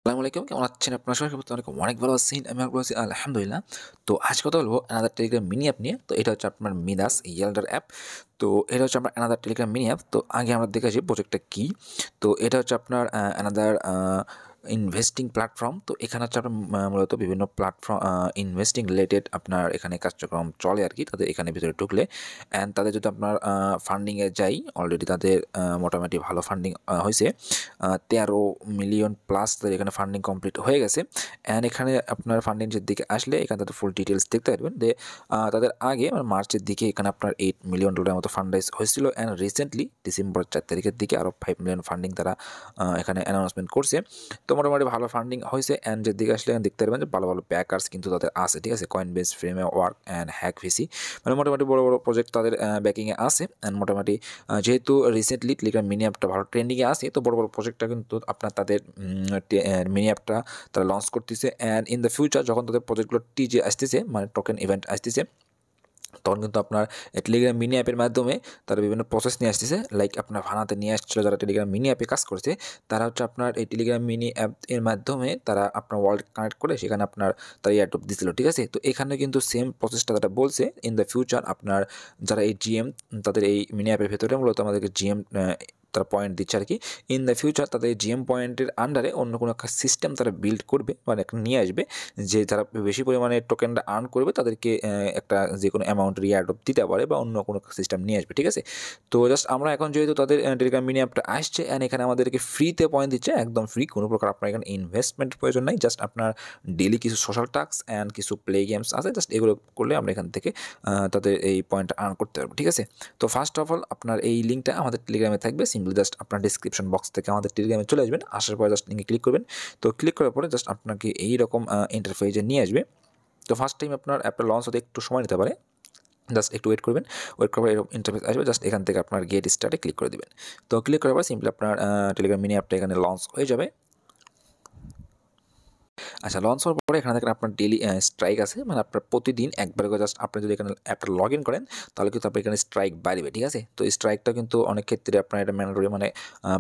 আসসালামু আলাইকুম, কেমন আছেন আপনারা সবাই? অনেক ভালো আছেন। আমি ভালো আছি আলহামদুলিল্লাহ। তো আজ কথা বলবো অ্যানাদার টেলিগ্রাম মিনি অ্যাপ নিয়ে। তো এটা হচ্ছে আপনার মিদাস ইয়েল্ডার অ্যাপ। তো এটা হচ্ছে আপনার অ্যানাদার টেলিগ্রাম মিনি অ্যাপ। তো আগে আমরা দেখে আসি প্রজেক্টটা কী। তো এটা হচ্ছে আপনার অ্যানাদার ইনভেস্টিং প্ল্যাটফর্ম। তো এখানে হচ্ছে আপনার মূলত বিভিন্ন প্ল্যাটফর্ম ইনভেস্টিং রিলেটেড আপনার এখানে কার্যক্রম চলে আর কি তাদের এখানে ভিতরে ঢুকলে। অ্যান্ড তাদের যদি আপনার ফান্ডিংয়ে যাই, অলরেডি তাদের মোটামুটি ভালো ফান্ডিং হয়েছে। 13 মিলিয়ন প্লাস তাদের এখানে ফান্ডিং কমপ্লিট হয়ে গেছে। অ্যান্ড এখানে আপনার ফান্ডিংয়ের দিকে আসলে এখানে তাদের ফুল ডিটেলস দেখতে পারবেন যে তাদের আগে মানে মার্চের দিকে এখানে আপনার $8 মিলিয়ন মতো ফান্ড রাইজ হয়েছিল। অ্যান্ড রিসেন্টলি ডিসেম্বর 4 তারিখের দিকে আরও 5 মিলিয়ন ফান্ডিং তারা এখানে অ্যানাউন্সমেন্ট করছে। তো মোটামুটি ভালো ফান্ডিং হয়েছে। অ্যান্ড যে দিকে আসলে দেখতে পারবেন যে ভালো ভালো ব্যাকার্স কিন্তু তাদের আছে, ঠিক আছে। Coinbase, framework and hack VC, মানে মোটামুটি বড় বড় প্রজেক্ট তাদের ব্যাকিংয়ে আছে। অ্যান্ড মোটামুটি যেহেতু রিসেন্টলি টেলিগ্রাম মিনি অ্যাপটা ভালো ট্রেন্ডিংয়ে আছে, তো বড় বড় প্রজেক্টটা কিন্তু আপনার তাদের মিনি অ্যাপটা তারা লঞ্চ করতেছে। অ্যান্ড ইন দ্য ফিউচার যখন তাদের প্রজেক্টগুলো টিজে আসতেছে, মানে টোকেন ইভেন্ট আসতেছে, তখন কিন্তু আপনার টেলিগ্রাম মিনি অ্যাপের মাধ্যমে তারা বিভিন্ন প্রসেস নিয়ে আসতেছে। লাইক আপনার ভাড়াতে নিয়ে আসছিল যারা টেলিগ্রাম মিনি অ্যাপে কাজ করছে, তারা হচ্ছে আপনার এই টেলিগ্রাম মিনি অ্যাপ এর মাধ্যমে তারা আপনার ওয়ালেট কানেক্ট করে সেখানে আপনার তারা এয়ারড্রপ দিছিল, ঠিক আছে। তো এখানে কিন্তু সেম প্রসেসটা তারা বলছে ইন দ্য ফিউচার আপনার যারা এই জিএম তাদের এই মিনি অ্যাপের ভেতরে মূলত আমাদেরকে জিএম তারা পয়েন্ট দিচ্ছে আর কি। ইন দ্য ফিউচার তাদের জিএম পয়েন্টের আন্ডারে অন্য কোনো একটা সিস্টেম তারা বিল্ড করবে, মানে একটা নিয়ে আসবে, যে যারা বেশি পরিমাণে টোকেনটা আর্ন করবে তাদেরকে একটা যে কোনো অ্যামাউন্টের এয়ারড্রপ দিতে পারে বা অন্য কোনো সিস্টেম নিয়ে আসবে, ঠিক আছে। তো জাস্ট আমরা এখন যেহেতু তাদের টেলিগ্রাম মিনি অ্যাপটা আসছে অ্যান্ড এখানে আমাদেরকে ফ্রিতে পয়েন্ট দিচ্ছে, একদম ফ্রি, কোনো প্রকার আপনার এখানে ইনভেস্টমেন্টের প্রয়োজন নাই। জাস্ট আপনার ডেলি কিছু সোশ্যাল টাস্ক অ্যান্ড কিছু প্লে গেমস আছে, জাস্ট এগুলো করলে আমরা এখান থেকে তাদের এই পয়েন্টটা আর্ন করতে পারবো, ঠিক আছে। তো ফার্স্ট অফ অল আপনার এই লিঙ্কটা আমাদের টেলিগ্রামে থাকবে। সিম্পলি জাস্ট আপনার ডিসক্রিপশন বক্স থেকে আমাদের টেলিগ্রামে চলে আসবেন। আসার পরে জাস্ট লিঙ্কে ক্লিক করবেন। তো ক্লিক করার পরে জাস্ট আপনাকে এইরকম ইন্টারফেসে নিয়ে আসবে। তো ফার্স্ট টাইম আপনার অ্যাপটা লঞ্চ হতে একটু সময় নিতে পারে, জাস্ট একটু ওয়েট করবেন। ওয়েট করার পর এরকম ইন্টারফেস আসবে, জাস্ট এখান থেকে আপনার গেট স্টার্টে ক্লিক করে দেবেন। তো ক্লিক করার পর সিম্পলি আপনার টেলিগ্রাম মিনি অ্যাপটা এখানে লঞ্চ হয়ে যাবে। আচ্ছা, লঞ্চ হওয়ার পরে এখানে দেখেন আপনার ডেইলি স্ট্রাইক আছে, মানে আপনার প্রতিদিন একবার করে জাস্ট আপনি যদি এখানে অ্যাপটা লগ ইন করেন তাহলে কিন্তু আপনার এখানে স্ট্রাইক বাড়বে, ঠিক আছে। তো এই স্ট্রাইকটা কিন্তু অনেক ক্ষেত্রে আপনার এটা ম্যান্ডেটরি, মানে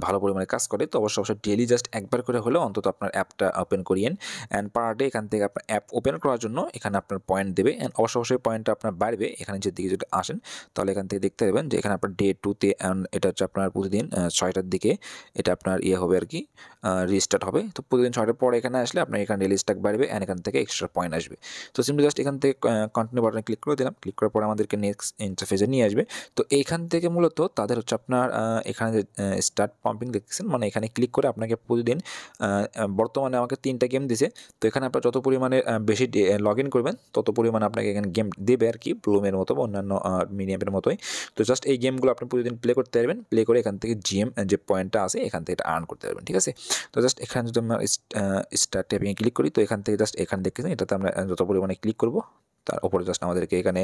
ভালো পরিমাণে কাজ করে। তো অবশ্যই ডেইলি জাস্ট একবার করে হলেও অন্তত আপনার অ্যাপটা ওপেন করিয়েন। অ্যান্ড পার ডে এখান থেকে আপনার অ্যাপ ওপেন করার জন্য এখানে আপনার পয়েন্ট দেবে। অ্যান্ড অবশ্যই পয়েন্টটা আপনার বাড়বে। এখানে যেদিকে যদি আসেন তাহলে এখান থেকে দেখতে পাবেন যে এখানে আপনার ডে 2তে অ্যান্ড এটা হচ্ছে আপনার প্রতিদিন 6টার দিকে এটা আপনার হবে আর কি, রিস্টার্ট হবে। তো প্রতিদিন 6টার পরে এখানে আসলে আপনার এখানে ডেইলি স্ট্যাক বাড়বে অ্যান্ড এখান থেকে এক্সট্রা পয়েন্ট আসবে। তো সিম্পলি জাস্ট এখান থেকে কন্টিনিউ বাটনে ক্লিক করে দিলাম। ক্লিক করার পরে আমাদেরকে নেক্সট ইন্টারফেসে নিয়ে আসবে। তো এইখান থেকে মূলত তাদের হচ্ছে আপনার এখানে যে স্টার্ট পাম্পিং দেখতেছেন, মানে এখানে ক্লিক করে আপনাকে প্রতিদিন বর্তমানে আমাকে 3টা গেম দিছে। তো এখানে আপনার যত পরিমাণে বেশি লগ ইন করবেন তত পরিমাণে আপনাকে এখানে গেম দেবে আর কি, ব্লুমের মতো বা অন্যান্য মিনিয়ামের মতোই। তো জাস্ট এই গেমগুলো আপনি প্রতিদিন প্লে করতে পারবেন। প্লে করে এখান থেকে জিএম যে পয়েন্টটা আছে এখান থেকে এটা আর্ন করতে পারবেন, ঠিক আছে। তো জাস্ট এখানে যদি আমরা স্টার্ট ট্যাপিংয়ে ক্লিক করি, তো এখান থেকে জাস্ট এখানে দেখতেছেন এটাতে আমরা যত পরিমাণে ক্লিক করব তার উপরে জাস্ট আমাদেরকে এখানে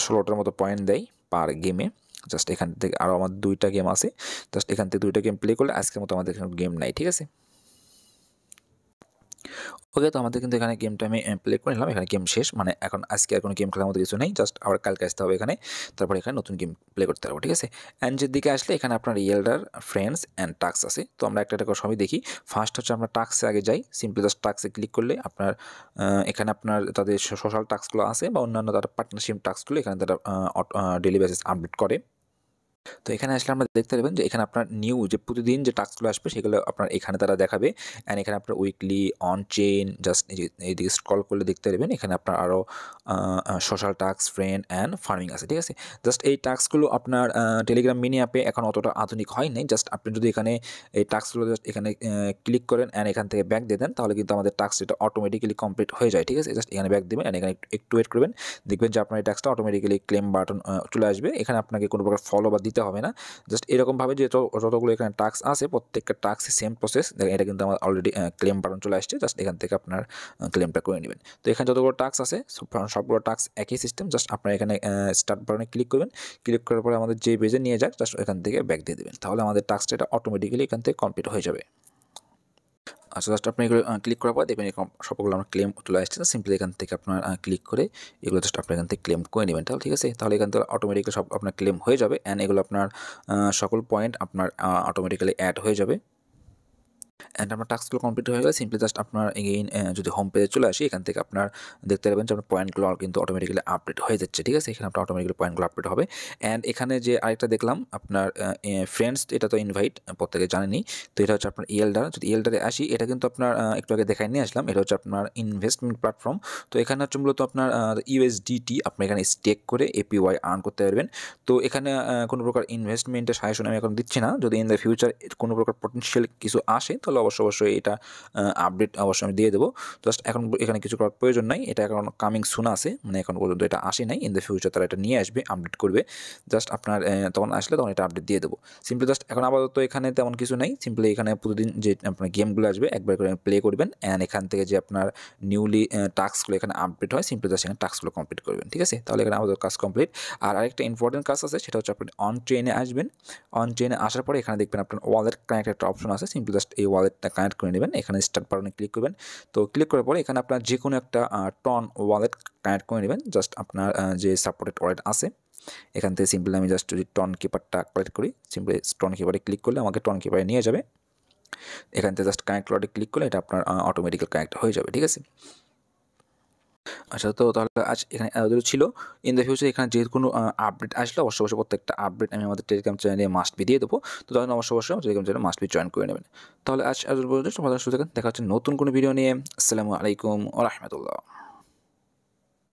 16টার মতো পয়েন্ট দেয় পার গেমে। জাস্ট এখান থেকে আরও আমার 2টা গেম আছে, জাস্ট এখান থেকে 2টা গেম প্লে করলে আজকের মতো আমাদের এখানে গেম নাই, ঠিক আছে। ওকে, তো আমাদের কিন্তু এখানে গেমটা আমি প্লে করে নিলাম। এখানে গেম শেষ, মানে এখন আজকে আর কোনো গেম খেলার মতো কিছু নেই। জাস্ট আবার কালকে আসতে হবে এখানে, তারপর এখানে নতুন গেম প্লে করতে পারবো, ঠিক আছে। অ্যান্ড যে দিকে আসলে এখানে আপনার ইয়েল্ডার, ফ্রেন্ডস অ্যান্ড টাস্ক আছে। তো আমরা একটা করে সবই দেখি। ফার্স্ট হচ্ছে আমরা টাস্কে আগে যাই। সিম্পলি জাস্ট টাস্কে ক্লিক করলে আপনার এখানে আপনার তাদের সোশ্যাল টাস্কগুলো আছে বা অন্যান্য তাদের পার্টনারশিপ টাস্কগুলো এখানে তারা ডেলি বেসিস আপডেট করে। তো এখানে আসলে আমরা দেখতে পারবেন যে এখানে আপনার নিউ যে প্রতিদিন যে টাস্কগুলো আসবে সেগুলো আপনার এখানে তারা দেখাবে। অ্যান্ড এখানে আপনার উইকলি, অন চেইন, জাস্ট এইদিকে স্ক্রল করলে দেখতে পারবেন এখানে আপনার আরও social task, friend and farming আছে, ঠিক আছে। জাস্ট এই টাস্কগুলো আপনার টেলিগ্রাম মিনি অ্যাপে এখন অতটা আধুনিক হয় নাই। জাস্ট আপনি যদি এখানে এই টাস্কগুলো জাস্ট এখানে ক্লিক করেন অ্যান্ড এখান থেকে ব্যাক দিয়ে দেন তাহলে কিন্তু আমাদের টাস্ক এটা অটোমেটিক্যালি কমপ্লিট হয়ে যায়, ঠিক আছে। জাস্ট এখানে ব্যাক দেবেন অ্যান্ড এখানে একটু ওয়েট করবেন, দেখবেন যে আপনার এই টাস্কটা অটোমেটিক্যালি ক্লেম বাটন চলে আসবে। এখানে আপনাকে কোনো প্রকার ফলো বা দিতে হবে না। জাস্ট এরকমভাবে যে যতগুলো এখানে টাস্ক আছে প্রত্যেকটা টাস্কই সেম প্রসেস। দেখেন এটা কিন্তু আমার অলরেডি ক্লেম বাটন চলে আসছে, জাস্ট এখান থেকে আপনার ক্লেমটা করে নেবেন। তো এখানে যতগুলো টাস্ক আছে সবগুলো টাস্ক একই সিস্টেম। জাস্ট আপনার এখানে স্টার্ট বাটনে ক্লিক করবেন। ক্লিক করার পরে আমাদের যে পেজে নিয়ে যাক জাস্ট এখান থেকে ব্যাক দিয়ে দেবেন, তাহলে আমাদের টাস্কটা এটা অটোমেটিক্যালি এখান থেকে কমপ্লিট হয়ে যাবে। আচ্ছা, জাস্ট আপনি এগুলো ক্লিক করার পর দেখবেন এরকম সবগুলো আমার ক্লেম চলে আসছে। সিম্পলি এখান থেকে আপনার ক্লিক করে এগুলো জাস্ট আপনি এখান থেকে ক্লেম করে নেবেন, তাহলে ঠিক আছে। তাহলে এখান থেকে অটোমেটিক্যালি সব আপনার ক্লেম হয়ে যাবে অ্যান্ড এগুলো আপনার সকল পয়েন্ট আপনার অটোমেটিক্যালি অ্যাড হয়ে যাবে। অ্যান্ড আমার টাস্কগুলো কমপ্লিট হয়ে গেলে সিম্পলি জাস্ট আপনার এগেইন যদি হোম পেজে চলে আসি, এখান থেকে আপনার দেখতে পাবেন যে আপনার পয়েন্টগুলো কিন্তু অটোমেটিক্যালি আপডেট হয়ে যাচ্ছে, ঠিক আছে? এখানে আপনার অটোমেটিক্যালি পয়েন্টগুলো আপডেট হবে। অ্যান্ড এখানে যে আরেকটা দেখলাম আপনার ফ্রেন্ডস, এটা তো ইনভাইট প্রত্যেকে জানেনই। তো এটা হচ্ছে আপনার ইয়েলডার। যদি ইয়েলডারে আসি, এটা কিন্তু আপনার একটু আগে দেখায় নিয়ে আসলাম। এটা হচ্ছে আপনার ইনভেস্টমেন্ট প্ল্যাটফর্ম। তো এখানে হচ্ছে মূলত আপনার ইউএসডিটি আপনি এখানে স্টেক করে এপিওয়াই আর্ন করতে পারবেন। তো এখানে কোনো প্রকার ইনভেস্টমেন্টের সাজেশন আমি এখন দিচ্ছি না। যদি ইন দ্য ফিউচার কোনো প্রকার পটেনশিয়াল কিছু আসে, তাহলে অবশ্যই এটা আপডেট অবশ্যই আমি দিয়ে দেবো। জাস্ট এখন এখানে কিছু করার প্রয়োজন নাই। এটা এখন কামিং সুন আছে, মানে এখন পর্যন্ত এটা আসে নাই। ইন দ্য ফিউচার তারা এটা নিয়ে আসবে, আপডেট করবে। জাস্ট আপনার তখন আসলে তখন এটা আপডেট দিয়ে দেবো। সিম্পলি জাস্ট এখন আপাতত এখানে তেমন কিছু নেই। সিম্পলি এখানে প্রতিদিন যে আপনার গেমগুলো আসবে একবার করে প্লে করবেন, অ্যান্ড এখান থেকে যে আপনার নিউলি টাস্কগুলো এখানে আপডেট হয়, সিম্পলি জাস্ট এখানে টাস্কগুলো কমপ্লিট করবেন, ঠিক আছে? তাহলে এখানে আমাদের কাজ কমপ্লিট। আর আরেকটা ইম্পর্টেন্ট কাজ আছে, সেটা হচ্ছে আপনি অন ট্রেনে আসবেন। অন ট্রেনে আসার পরে এখানে দেখবেন আপনার ওয়ালেট কানেক্ট একটা অপশন আছে। সিম্পলি জাস্ট এই ওয়ালেটটা কানেক্ট করে নেবেন। এখানে স্টার্ট বাটনে ক্লিক করবেন। তো ক্লিক করার পরে এখানে আপনার যে কোনো একটা টন ওয়ালেট কানেক্ট করে নেবেন। জাস্ট আপনার যে সাপোর্টেড ওয়ালেট আছে, এখান থেকে সিম্পলি আমি জাস্ট যদি টন কিপারটা কালেক্ট করি, সিম্পলি টন কিপারে ক্লিক করলে আমাকে টন কিপারে নিয়ে যাবে। এখান থেকে জাস্ট কানেক্ট ওয়ালেটে ক্লিক করলে এটা আপনার অটোমেটিক্যাল কানেক্ট হয়ে যাবে, ঠিক আছে? আচ্ছা, তো তাহলে আজ এখানে এতদূর ছিল। ইন দ্য ফিউচার এখানে যে কোনো আপডেট আসলে অবশ্যই প্রত্যেকটা আপডেট আমি আমাদের টেলিগ্রাম চ্যানেলে মাস্ট বি দিয়ে দেবো। তো তখন অবশ্যই টেলিগ্রাম চ্যানেলে মাস্ট বি জয়েন করে নেবেন। তাহলে আজ এতদূর পর্যন্ত সমাধান সুযোগ দেখা হচ্ছে নতুন কোনো ভিডিও নিয়ে। আসসালামু আলাইকুম ওয়া রাহমাতুল্লাহ।